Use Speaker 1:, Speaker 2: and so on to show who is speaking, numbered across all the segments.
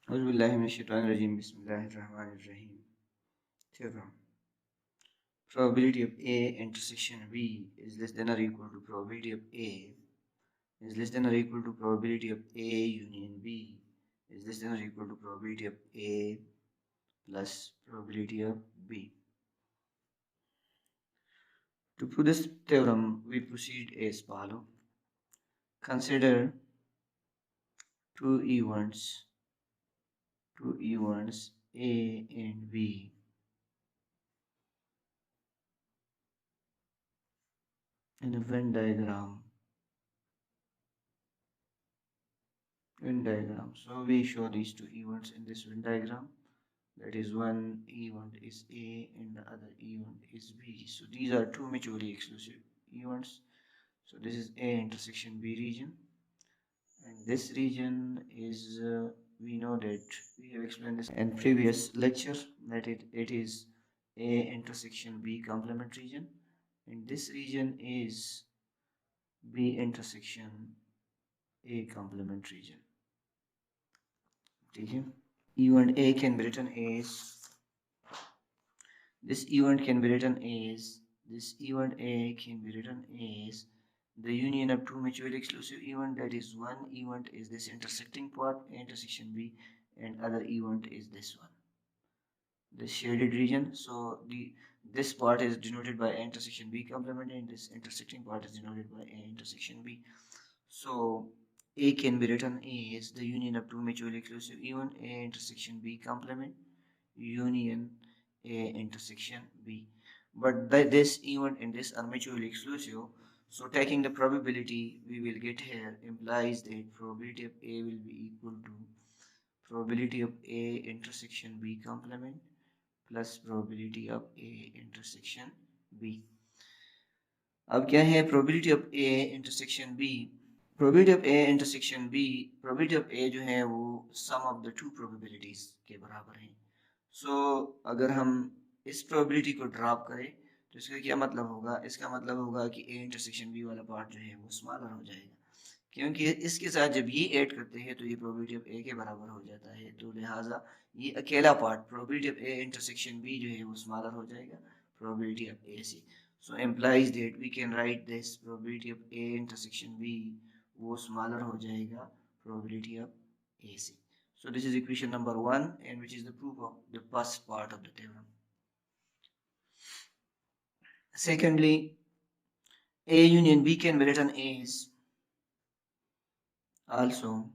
Speaker 1: Auzubillahiminash-shaytanir-rajim. Bismillahir-rahmanir-rahim. Theorem. Probability of A intersection B is less than or equal to probability of A is less than or equal to probability of A union B is less than or equal to probability of A plus probability of B. To prove this theorem, we proceed as follows. Consider two events A and B in a Venn diagram. So we show these two events in this Venn diagram. That is, one event is A and the other event is B. So these are two mutually exclusive events. So this is A intersection B region, and this region is we know that we have explained this in previous lecture that it is A intersection B complement region, and this region is B intersection A complement region. ठीक है? Event A can be written as this event can be written as the union of two mutually exclusive events. That is, one event is this intersecting part intersection B, and other event is this one, this shaded region. So this part is denoted by A intersection B complement, and this intersecting part is denoted by A intersection B. So A can be written as the union of two mutually exclusive events, A intersection B complement union A intersection B. But this event and this are mutually exclusive. So taking the probability we will get here implies that probability of A will be equal to probability of A intersection B complement plus probability of A intersection B. अब क्या है probability of A intersection B? Probability of A intersection B, probability of A जो है वो sum of the two probabilities के बराबर है. So अगर हम इस probability को ड्रॉप करें तो इसका क्या मतलब होगा? इसका मतलब होगा कि A intersection B वाला पार्ट जो है वो स्मॉलर हो जाएगा, क्योंकि इसके साथ जब ये ऐड करते हैं तो ये probability of A के बराबर हो जाता है. तो लिहाजा ये अकेला part probability of A intersection B जो है वो स्मॉलर हो जाएगा probability of A से. So implies that we can write this probability of A intersection B वो स्मॉलर हो जाएगा probability of A से. So this is equation number 1, and which is the proof of the first part of the theorem. Secondly, A union B can be written as also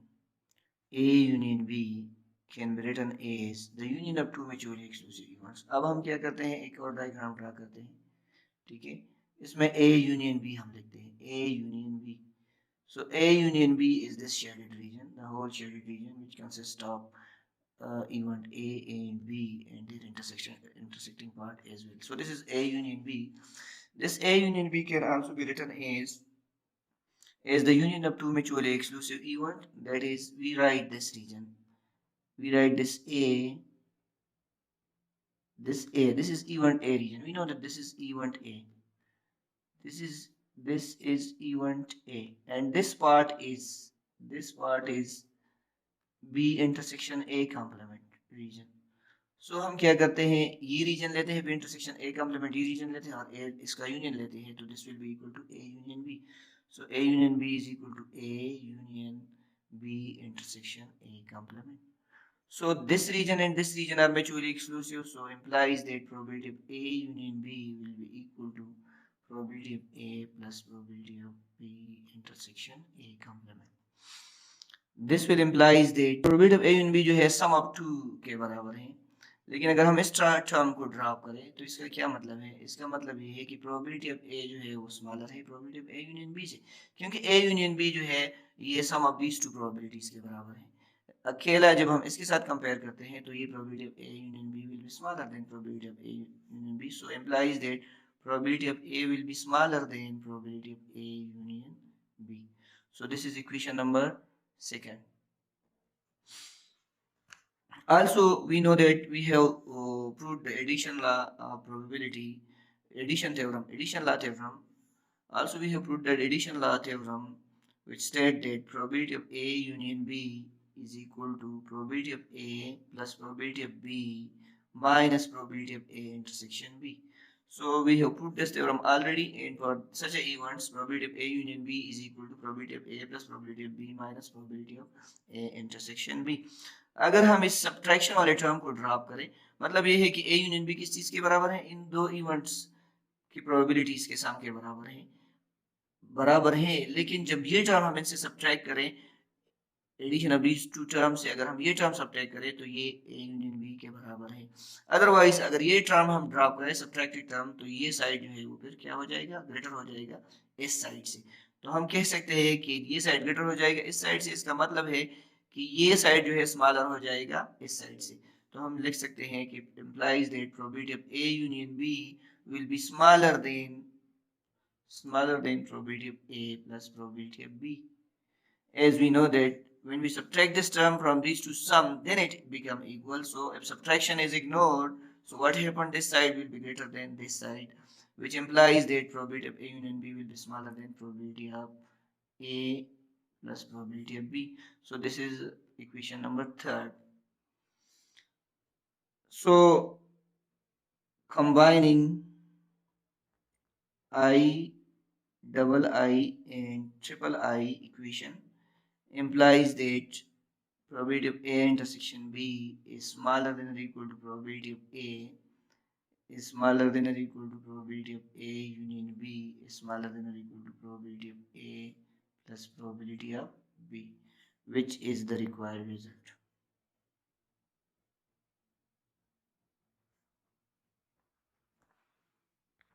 Speaker 1: A union B can be written as the union of two mutually exclusive events. अब हम क्या करते हैं, एक और diagram draw करते हैं. ठीक है, इसमें A union B हम लिखते हैं, A union B. So A union B is this shaded region, the whole shaded region which consists of event A and B and their intersecting part as well. So this is A union B. This A union B can also be written as the union of two mutually exclusive event. That is, we write this region. We write this A. This is event A region. We know that this is event A. This is event A, and this part is B intersection A complement region. So हम क्या करते हैं, ये reason लेते हैं B intersection A complement, ये reason लेते हैं और A इसका यूनियन लेते हैं, तो this will be equal to A union B. So A union B is equal to A union B intersection A complement. So this region and this region are mutually exclusive, so implies that probability of A union B will be equal to probability of A plus probability of B intersection A complement. This will implies that probability of A union B जो है sum of two के बराबर है. लेकिन अगर हम इस term को ड्रॉप करें तो इसका क्या मतलब है? इसका मतलब ये है कि प्रोबेबिलिटी ऑफ ए जो है वो स्मॉलर है probability of A union B से, क्योंकि ए यूनियन बी जो है ये sum of these two probabilities के बराबर है. अकेला जब हम इसके साथ कंपेयर करते हैं तो ये probability of A union B will be smaller than probability of A union B. So implies that probability of A will be smaller than probability of A union B. So this is equation number 2. Also, we know that we have proved the addition law probability, addition law theorem. Also, we have proved that addition law theorem, which state that probability of A union B is equal to probability of A plus probability of B minus probability of A intersection B. So we have proved this theorem already, and for such a events probability of A union B is equal to probability of A plus probability of B minus probability of A intersection B. अगर हम इस subtraction वाले term को drop करें, मतलब ये है कि A यूनियन B किस चीज के बराबर है, इन दो इवेंट्स की प्रोबेबिलिटीज के सम के बराबर है, लेकिन जब ये टर्म हम इनसे सब्ट्रैक्ट करें, addition of these two term से अगर हम ये टर्म सब्ट्रैक्ट करें तो ये A यूनियन B के बराबर है। अदरवाइज अगर ये टर्म हम ड्रॉप करें सब्ट्रैक्टेड टर्म, तो ये साइड जो है वो फिर क्या हो जाएगा, ग्रेटर हो जाएगा इस साइड से। तो हम कह सकते हैं कि ये साइड ग्रेटर हो जाएगा इस साइड से, इसका मतलब है कि ये साइड जो है स्मॉलर हो जाएगा इस साइड से। तो हम लिख सकते हैं कि implies that probability of A union B will be smaller than probability of A plus probability of B. As we know that when we subtract this term from these two sum, then it become equal. So if subtraction is ignored, so what happened, this side will be greater than this side, which implies that probability of A union B will be smaller than probability of A plus probability of B. So this is equation number 3rd. So combining I double I and triple I equation implies that probability of A intersection B is smaller than or equal to probability of A is smaller than or equal to probability of A union B is smaller than or equal to probability of A plus probability of B, which is the required result.